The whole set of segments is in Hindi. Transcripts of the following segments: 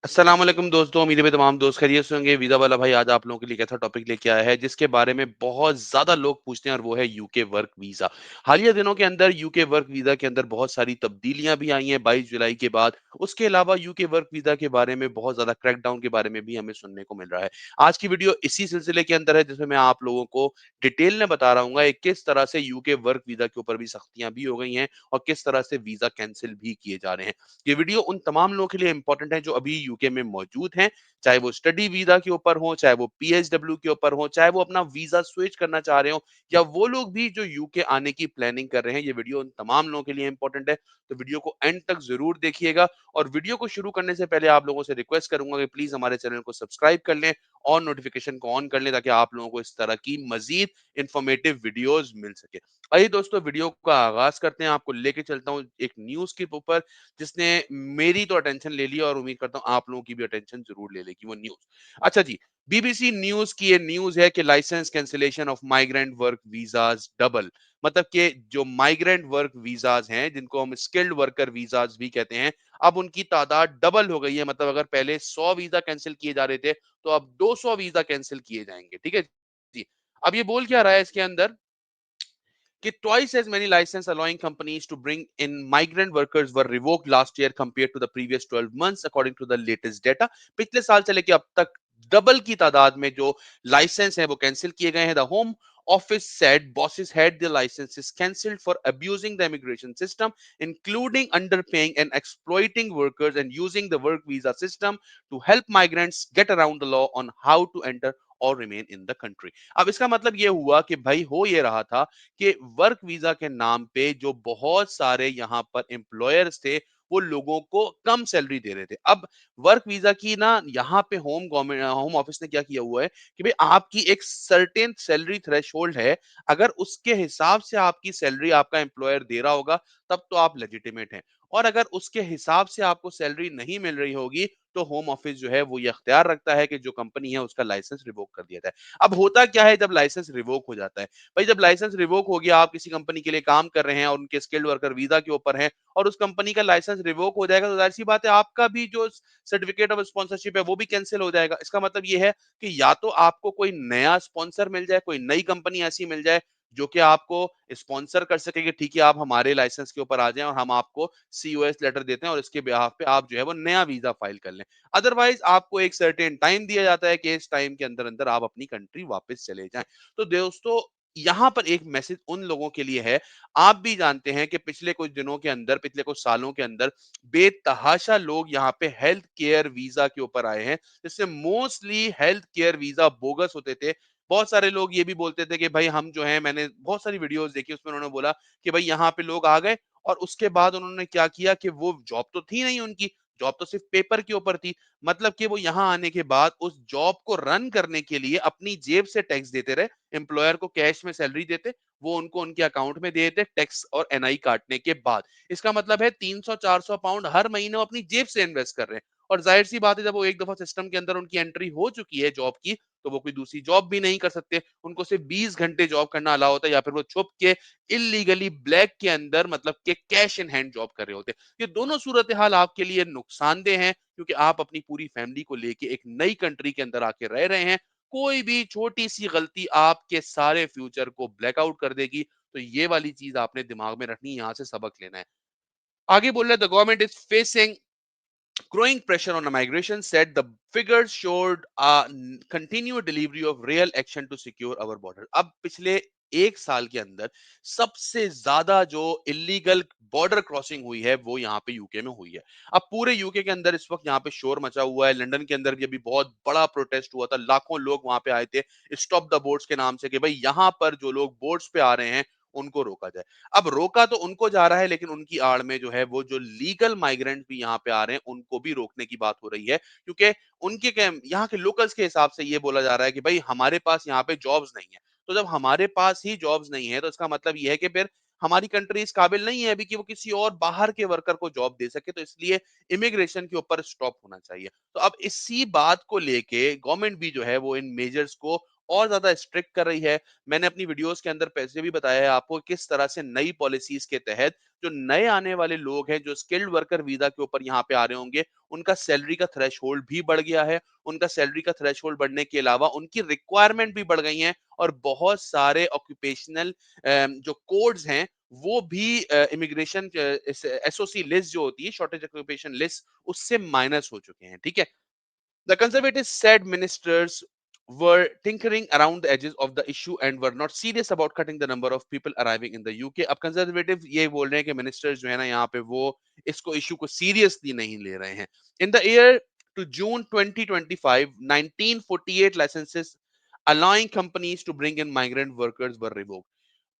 अस्सलाम वालेकुम दोस्तों, उम्मीद है तमाम दोस्त खैरियत से होंगे। वीज़ा वाला भाई आज आप लोगों के लिए एक ऐसा टॉपिक लेके आया है जिसके बारे में बहुत ज़्यादा लोग पूछते हैं और वो है यूके वर्क वीज़ा। हालिया दिनों के अंदर यूके वर्क वीज़ा के अंदर बहुत सारी तब्दीलियाँ भी आई हैं 22 जुलाई के बाद। उसके अलावा यूके वर्क वीज़ा के बारे में बहुत ज़्यादा क्रैकडाउन के बारे में भी हमें सुनने को मिल रहा है। आज की वीडियो इसी सिलसिले के अंदर है जिसमें मैं आप लोगों को डिटेल में बता रहूँगा किस तरह से यूके वर्क वीज़ा के ऊपर भी सख्तियाँ भी हो गई हैं और किस तरह से वीज़ा कैंसल भी किए जा रहे हैं। ये वीडियो उन तमाम लोगों के लिए इंपॉर्टेंट है जो अभी यूके में मौजूद हैं, चाहे वो स्टडी वीज़ा के ऊपर हो, चाहे वो पीएसडब्ल्यू के ऊपर हो, चाहे वो अपना वीज़ा स्विच करना चाह रहे हो या वो लोग भी जो यूके आने की प्लानिंग कर रहे हैं। ये वीडियो उन तमाम लोगों के लिए इंपॉर्टेंट है, तो वीडियो को एंड तक ज़रूर देखिएगा। और वीडियो को शुरू करने से पहले आप लोगों से रिक्वेस्ट करूँगा कि प्लीज़ हमारे चैनल को सब्सक्राइब कर लें और नोटिफ़िकेशन को ऑन कर लें ताकि आप लोगों को इस तरह की मज़ीद इन्फॉर्मेटिव वीडियोज़ मिल सके। आइए दोस्तों वीडियो का आगाज़ करते हैं, आपको लेके चलता हूँ एक न्यूज़ के ऊपर जिसने मेरी तो अटेंशन ले ली और उम्मीद करता हूँ आप लोगों की भी अटेंशन ज़रूर ले लेगी वो न्यूज़। अच्छा जी, बीबीसी न्यूज़ की ये न्यूज़ है कि licence cancellation of migrant work visas double. मतलब कि जो माइग्रेंट वर्क वीज़ाज़ हैं, जिनको हम स्किल्ड वर्कर वीज़ाज़ भी कहते हैं, अब उनकी तादाद डबल हो गई है। मतलब अगर पहले 100 वीज़ा कैंसल किए जा रहे थे, तो अब 200 वीज़ा कैंसल किए जाएँगे। ठीक है जी। अब ये बोल क्या रहा है इसके अंदर कि twice as many license allowing companies to bring in migrant workers were revoked last year compared to the previous 12 months according to the latest data। पिछले साल से लेके अब तक डबल की तादाद में जो लाइसेंस है वो कैंसिल किए गए हैं। The home office said bosses had their licenses cancelled for abusing the immigration system, including underpaying and exploiting workers and using the work visa system to help migrants get around the law on how to enter or remain in the country। अब इसका मतलब ये हुआ कि भाई हो ये रहा था कि वर्क वीजा के नाम पे जो बहुत सारे यहाँ पर एम्प्लॉयर्स थे वो लोगों को कम सैलरी दे रहे थे। अब वर्क वीजा की ना यहाँ पे होम ऑफिस ने क्या किया हुआ है कि भाई आपकी एक सर्टेन सैलरी थ्रेशोल्ड है। अगर उसके हिसाब से आपकी सैलरी आपका एम्प्लॉयर दे रहा होगा तब तो आप लेजिटिमेट हैं। और अगर उसके हिसाब से आपको सैलरी नहीं मिल रही होगी तो होम ऑफिस जो है वो ये अख्तियार रखता है कि जो कंपनी है उसका लाइसेंस रिवोक कर दिया जाए। अब होता क्या है जब लाइसेंस रिवोक हो जाता है? भाई जब लाइसेंस रिवोक हो गया, आप किसी कंपनी के लिए काम कर रहे हैं और उनके स्किल्ड वर्कर वीजा के ऊपर हैं और उस कंपनी का लाइसेंस रिवोक हो जाएगा तो जाहिर सी बात है आपका भी जो सर्टिफिकेट ऑफ स्पॉन्सरशिप है वो भी कैंसिल हो जाएगा। इसका मतलब ये है कि या तो आपको कोई नया स्पॉन्सर मिल जाए, कोई नई कंपनी ऐसी मिल जाए जो कि आपको स्पॉन्सर कर सके कि ठीक है आप हमारे लाइसेंस के ऊपर आ जाएं और हम आपको सीओएस लेटर देते हैं और इसके बिहाफ पे आप जो है वो नया वीजा फाइल कर लें। अदरवाइज आपको एक सर्टेन टाइम दिया जाता है कि इस टाइम के अंदर अंदर आप अपनी कंट्री वापस चले जाएं। तो दोस्तों यहाँ पर एक मैसेज उन लोगों के लिए है। आप भी जानते हैं कि पिछले कुछ दिनों के अंदर, पिछले कुछ सालों के अंदर बेतहाशा लोग यहाँ पे हेल्थ केयर वीजा के ऊपर आए हैं, जिससे mostly health care visa bogus होते थे। बहुत सारे लोग ये भी बोलते थे कि भाई हम जो है, मैंने बहुत सारी वीडियोस देखी उसमें उन्होंने बोला कि भाई यहाँ पे लोग आ गए और उसके बाद उन्होंने क्या किया कि वो जॉब तो थी नहीं उनकी, जॉब तो सिर्फ पेपर के ऊपर थी। मतलब कि वो यहाँ आने के बाद उस जॉब को रन करने के लिए अपनी जेब से टैक्स देते रहे, एम्प्लॉयर को कैश में सैलरी देते, वो उनको उनके अकाउंट में दे देते टैक्स और एनआई काटने के बाद। इसका मतलब है 300-400 पाउंड हर महीने वो अपनी जेब से इन्वेस्ट कर रहे हैं। और जाहिर सी बात है जब वो एक दफा सिस्टम के अंदर उनकी एंट्री हो चुकी है जॉब की, तो वो कोई दूसरी जॉब भी नहीं कर सकते। उनको सिर्फ 20 घंटे जॉब करना अलाउ होता है या फिर वो छुप के इल्लीगली ब्लैक के अंदर मतलब के कैश इन हैंड जॉब कर रहे होते हैं। ये दोनों सूरत हाल आपके लिए नुकसानदेह हैं क्योंकि आप अपनी पूरी फैमिली को लेके एक नई कंट्री के अंदर आके रह रहे हैं। कोई भी छोटी सी गलती आपके सारे फ्यूचर को ब्लैकआउट कर देगी। तो ये वाली चीज आपने दिमाग में रखनी, यहाँ से सबक लेना है। आगे बोल रहे the government is facing growing pressure on migration said the figures showed a continued delivery of real action to secure our border। अब पिछले एक साल के अंदर सबसे ज्यादा जो इलीगल बॉर्डर क्रॉसिंग हुई है वो यहाँ पे यूके में हुई है। अब पूरे यूके के अंदर इस वक्त यहाँ पे शोर मचा हुआ है। लंदन के अंदर भी अभी बहुत बड़ा प्रोटेस्ट हुआ था, लाखों लोग वहां पे आए थे स्टॉप द बोट्स के नाम से कि भाई यहाँ पर जो लोग बोट्स पे आ रहे हैं उनको रोका जाए। अब रोका तो उनको जा रहा है लेकिन उनकी आड़ में जो है वो जो लीगल माइग्रेंट भी यहाँ पे आ रहे हैं उनको भी रोकने की बात हो रही है क्योंकि यहाँ के लोकल्स के हिसाब से ये बोला जा रहा है कि भाई हमारे पास यहाँ पे जॉब्स नहीं है। तो जब हमारे पास ही जॉब्स नहीं है तो इसका मतलब ये है कि फिर हमारी कंट्री इस काबिल नहीं है अभी कि वो किसी और बाहर के वर्कर को जॉब दे सके। तो इसलिए इमिग्रेशन के ऊपर स्टॉप होना चाहिए। तो अब इसी बात को लेके गवर्नमेंट भी जो है वो इन मेजर्स को और ज़्यादा स्ट्रिक्ट कर रही है। मैंने अपनी वीडियोज़ के अंदर पहले भी बताया है आपको किस तरह से नई पॉलिसीज़ के तहत जो नए आने वाले लोग हैं, जो स्किल्ड वर्कर वीज़ा के ऊपर यहाँ पे आ रहे होंगे, उनका सैलरी का थ्रेशोल्ड भी बढ़ गया है। उनका सैलरी का थ्रेशोल्ड बढ़ने के अलावा उनकी रिक्वायरमेंट भी बढ़ गई हैं और बहुत सारे ऑक्यूपेशनल जो कोड्स हैं, वो भी इमिग्रेशन एसओसी लिस्ट जो होती है, शॉर्टेज ऑक्यूपेशन लिस्ट, उससे माइनस हो चुके हैं, ठीक है? The conservatives said ministers were tinkering around the edges of the issue and were not serious about cutting the number of people arriving in the UK. अब conservative ये बोल रहे हैं कि ministers जो है ना यहाँ पे वो इसको issue को seriously नहीं ले रहे हैं. In the year to June 2025, 1948 licenses allowing companies to bring in migrant workers were revoked.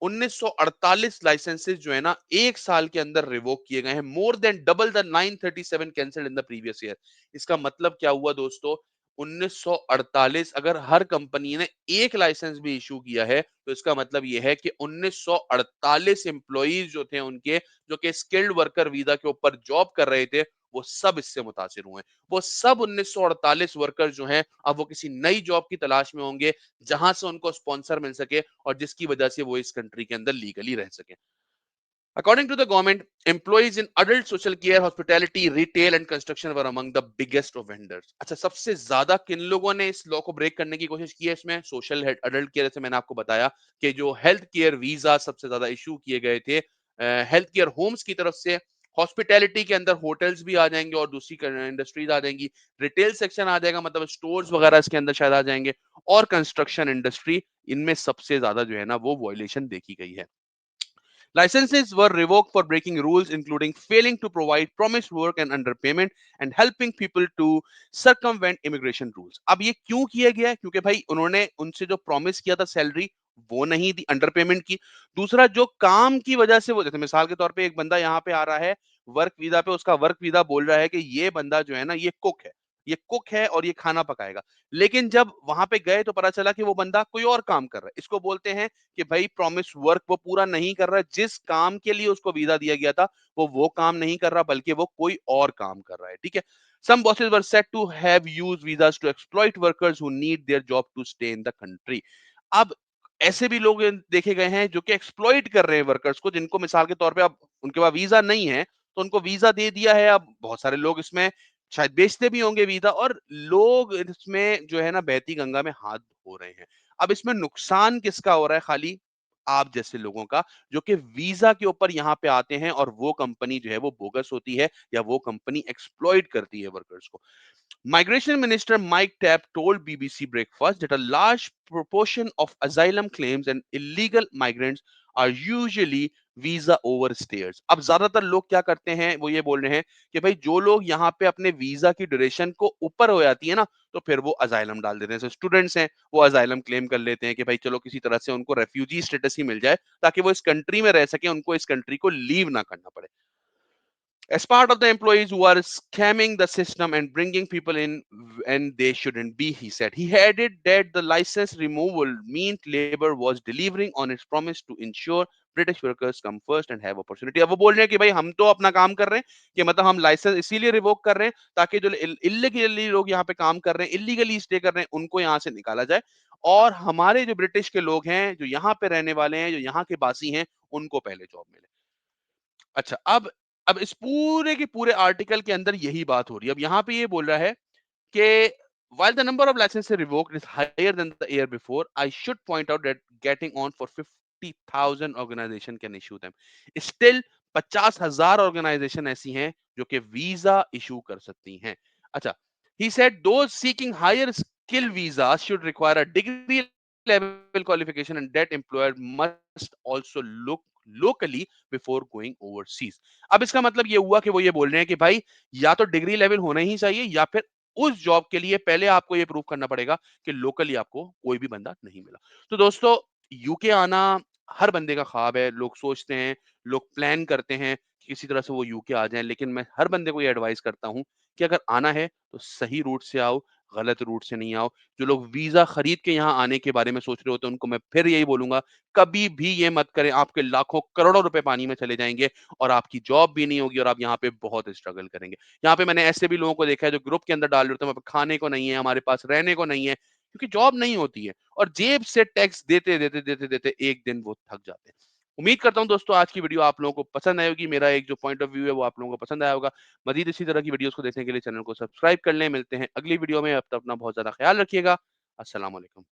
1948 licences जो है ना एक साल के अंदर रिवोक किए गए हैं, more than double the 937 cancelled in the previous year. इसका मतलब क्या हुआ दोस्तों? 1948 अगर हर कंपनी ने एक लाइसेंस भी इशू किया है तो इसका मतलब यह है कि 1948 एम्प्लॉइज जो थे उनके, जो कि स्किल्ड वर्कर वीजा के ऊपर जॉब कर रहे थे, वो सब इससे मुतासिर हुए। वो सब 1948 वर्कर जो हैं अब वो किसी नई जॉब की तलाश में होंगे जहां से उनको स्पॉन्सर मिल सके और जिसकी वजह से वो इस कंट्री के अंदर लीगली रह सके। According to the government, employees in adult social care, hospitality, retail and construction were among the biggest offenders. अच्छा, सबसे ज्यादा किन लोगों ने इस लॉ को ब्रेक करने की कोशिश की है इसमें? सोशल अडल्ट केयर से मैंने आपको बताया कि जो हेल्थ केयर वीजा सबसे ज्यादा इशू किए गए थे हेल्थ केयर होम्स की तरफ से। हॉस्पिटैलिटी के अंदर होटल्स भी आ जाएंगे और दूसरी इंडस्ट्रीज आ जाएंगी। रिटेल सेक्शन आ जाएगा, मतलब स्टोर्स वगैरह इसके अंदर शायद आ जाएंगे। और कंस्ट्रक्शन इंडस्ट्री, इनमें सबसे ज्यादा जो है ना वो वॉयलेशन देखी गई है। Licenses were revoked for breaking rules, including failing to provide promised work and underpayment and helping people to circumvent immigration rules. अब ये क्यों किया गया है? क्योंकि भाई उन्होंने उनसे जो प्रॉमिस किया था सैलरी, वो नहीं दी, अंडर पेमेंट की। दूसरा, जो काम की वजह से वो, जैसे मिसाल के तौर पे एक बंदा यहाँ पे आ रहा है वर्क वीजा पे, उसका वर्क वीजा बोल रहा है कि ये बंदा जो है ना ये कुक है, ये कुक है और ये खाना पकाएगा। लेकिन जब वहां पे गए तो पता चला कि वो बंदा कोई और काम कर रहा है। इसको बोलते हैं कि भाई प्रॉमिस वर्क वो पूरा नहीं कर रहा है। जिस काम के लिए उसको वीजा दिया गया था वो काम नहीं कर रहा, बल्कि वो कोई और काम कर रहा है, ठीक है? Some bosses were said to have used visas to exploit workers who need their job to stay in the country. अब ऐसे भी लोग देखे गए हैं जो कि एक्सप्लॉइट कर रहे हैं वर्कर्स को, जिनको मिसाल के तौर पे अब उनके पास वीजा नहीं है तो उनको वीजा दे दिया है। अब बहुत सारे लोग इसमें शायद बेचते भी होंगे वीजा, और लोग इसमें जो है ना बहती गंगा में हाथ धो रहे हैं। अब इसमें नुकसान किसका हो रहा है? खाली आप जैसे लोगों का, जो कि वीजा के ऊपर यहाँ पे आते हैं और वो कंपनी जो है वो बोगस होती है या वो कंपनी एक्सप्लॉइट करती है वर्कर्स को। Migration Minister Mike Tapp told BBC Breakfast that a large proportion of asylum claims and illegal migrants are usually visa overstayers. अब ज्यादातर लोग क्या करते हैं, वो ये बोल रहे हैं कि भाई जो लोग यहाँ पे अपने वीजा की ड्यूरेशन को ऊपर हो जाती है ना, तो फिर वो अजाइलम डाल देते हैं। जैसे स्टूडेंट्स हैं, वो अजाइलम क्लेम कर लेते हैं कि भाई चलो किसी तरह से उनको रेफ्यूजी स्टेटस ही मिल जाए ताकि वो इस कंट्री में रह सके, उनको इस कंट्री को लीव ना करना पड़े। As part of the employees who are scamming the system and bringing people in and they shouldn't be, he said. He added that the license removal meant labor was delivering on its promise to ensure British workers come first and have opportunity. अब वो बोल रहे हैं कि भाई हम तो अपना काम कर रहे हैं, कि मतलब हम लाइसेंस इसीलिए रिवोक कर रहे हैं ताकि जो इलीगली लोग यहाँ पे काम कर रहे हैं, इलीगली स्टे कर रहे हैं, उनको यहाँ से निकाला जाए और हमारे जो ब्रिटिश के लोग हैं, जो यहाँ पे रहने वाले हैं, जो यहाँ के बासी हैं, उनको पहले जॉब मिले। अच्छा, अब इस पूरे के पूरे आर्टिकल के अंदर यही बात हो रही है। अब यहाँ पे ये बोल रहा है कि while the number of licenses revoked is higher than the year before, I should point out that getting on for 50,000 organization can issue them. Still 50,000 organisation ऐसी हैं जो कि वीजा इशू कर सकती हैं। अच्छा, he said those seeking higher skill visas should require a degree level qualification and that employer must also look locally before going overseas. अब इसका मतलब ये हुआ कि वो ये बोल रहे हैं कि भाई या तो डिग्री लेवल होना ही चाहिए या फिर उस जॉब के लिए पहले आपको ये प्रूव करना पड़ेगा कि लोकली आपको कोई भी बंदा नहीं मिला। तो दोस्तों, यूके आना हर बंदे का ख्वाब है। लोग सोचते हैं, लोग प्लान करते हैं कि किसी तरह से वो यूके आ जाएं, लेकिन मैं हर बंदे को ये एडवाइस करता हूं कि अगर आना है तो सही रूट से आओ, गलत रूट से नहीं आओ। जो लोग वीजा खरीद के यहाँ आने के बारे में सोच रहे होते हैं उनको मैं फिर यही बोलूंगा, कभी भी ये मत करें। आपके लाखों करोड़ों रुपए पानी में चले जाएंगे और आपकी जॉब भी नहीं होगी और आप यहाँ पे बहुत स्ट्रगल करेंगे। यहाँ पे मैंने ऐसे भी लोगों को देखा है जो ग्रुप के अंदर डाल रहे होते हैं, खाने को नहीं है, हमारे पास रहने को नहीं है। क्योंकि जॉब नहीं होती है और जेब से टैक्स देते एक दिन वो थक जाते हैं। उम्मीद करता हूँ दोस्तों आज की वीडियो आप लोगों को पसंद आई होगी। मेरा एक जो पॉइंट ऑफ व्यू है वो आप लोगों को पसंद आया होगा। मज़ीद इसी तरह की वीडियोज़ को देखने के लिए चैनल को सब्सक्राइब कर लें। मिलते हैं अगली वीडियो में। अब तक अपना बहुत ज़्यादा ख़्याल रखिएगा। अस्सलाम वालेकुम।